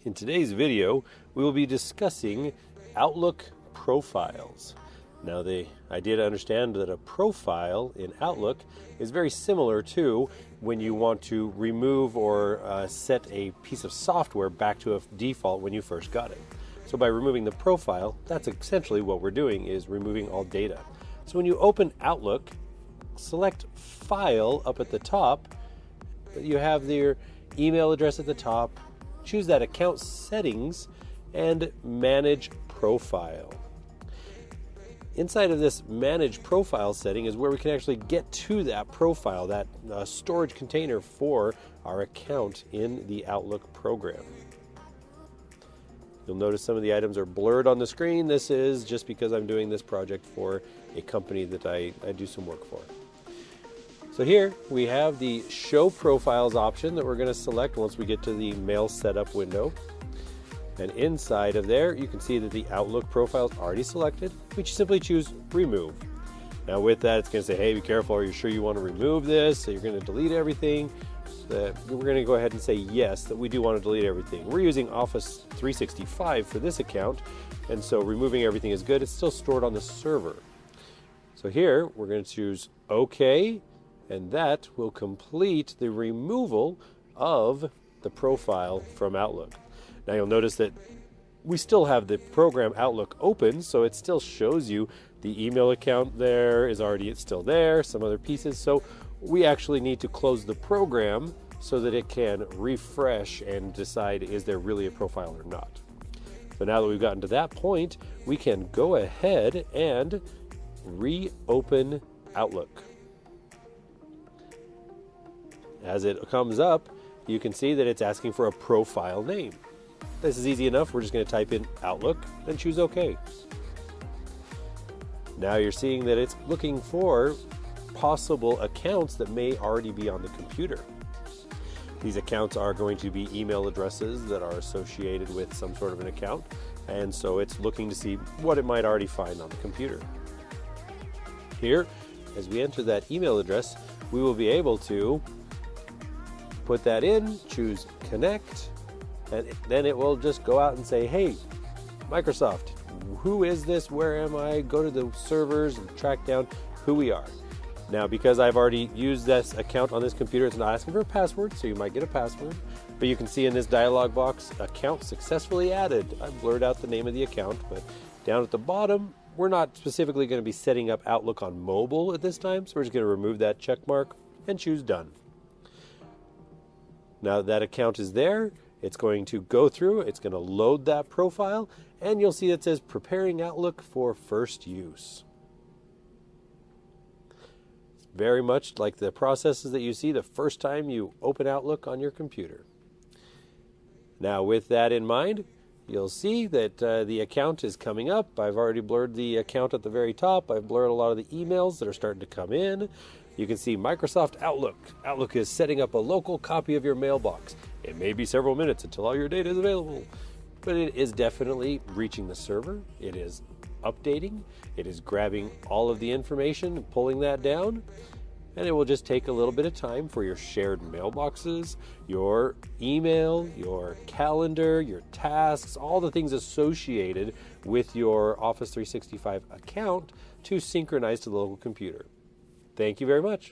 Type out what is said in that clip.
In today's video, we will be discussing Outlook profiles. Now, the idea to understand that a profile in Outlook is very similar to when you want to remove or set a piece of software back to a default when you first got it. So by removing the profile, that's essentially what we're doing, is removing all data. So when you open Outlook, select File up at the top. You have your email address at the top. Choose that Account Settings and Manage Profile. Inside of this Manage Profile setting is where we can actually get to that profile, that storage container for our account in the Outlook program. You'll notice some of the items are blurred on the screen. This is just because I'm doing this project for a company that I do some work for. So here we have the Show Profiles option that we're going to select once we get to the Mail Setup window. And inside of there, you can see that the Outlook profile is already selected. We simply choose Remove. Now with that, it's going to say, hey, be careful. Are you sure you want to remove this? So you're going to delete everything. We're going to go ahead and say yes, that we do want to delete everything. We're using Office 365 for this account, and so removing everything is good. It's still stored on the server. So here, we're going to choose OK, and that will complete the removal of the profile from Outlook. Now you'll notice that we still have the program Outlook open, so it still shows you the email account there it's still there, some other pieces. So we actually need to close the program so that it can refresh and decide, is there really a profile or not. So now that we've gotten to that point, we can go ahead and reopen Outlook. As it comes up, you can see that it's asking for a profile name. This is easy enough. We're just going to type in Outlook and choose OK. Now you're seeing that it's looking for possible accounts that may already be on the computer. These accounts are going to be email addresses that are associated with some sort of an account, and so it's looking to see what it might already find on the computer. Here, as we enter that email address, we will be able to put that in, choose Connect, and then it will just go out and say, hey, Microsoft, who is this? Where am I? Go to the servers and track down who we are. Now, because I've already used this account on this computer, it's not asking for a password, so you might get a password. But you can see in this dialog box, account successfully added. I've blurred out the name of the account, but down at the bottom, we're not specifically going to be setting up Outlook on mobile at this time, so we're just going to remove that check mark and choose Done. Now that account is there, it's going to go through, it's going to load that profile, and you'll see it says Preparing Outlook for First Use. It's very much like the processes that you see the first time you open Outlook on your computer. Now with that in mind, you'll see that the account is coming up. I've already blurred the account at the very top. I've blurred a lot of the emails that are starting to come in. You can see Microsoft Outlook. Outlook is setting up a local copy of your mailbox. It may be several minutes until all your data is available, but it is definitely reaching the server. It is updating. It is grabbing all of the information and pulling that down. And it will just take a little bit of time for your shared mailboxes, your email, your calendar, your tasks, all the things associated with your Office 365 account to synchronize to the local computer. Thank you very much.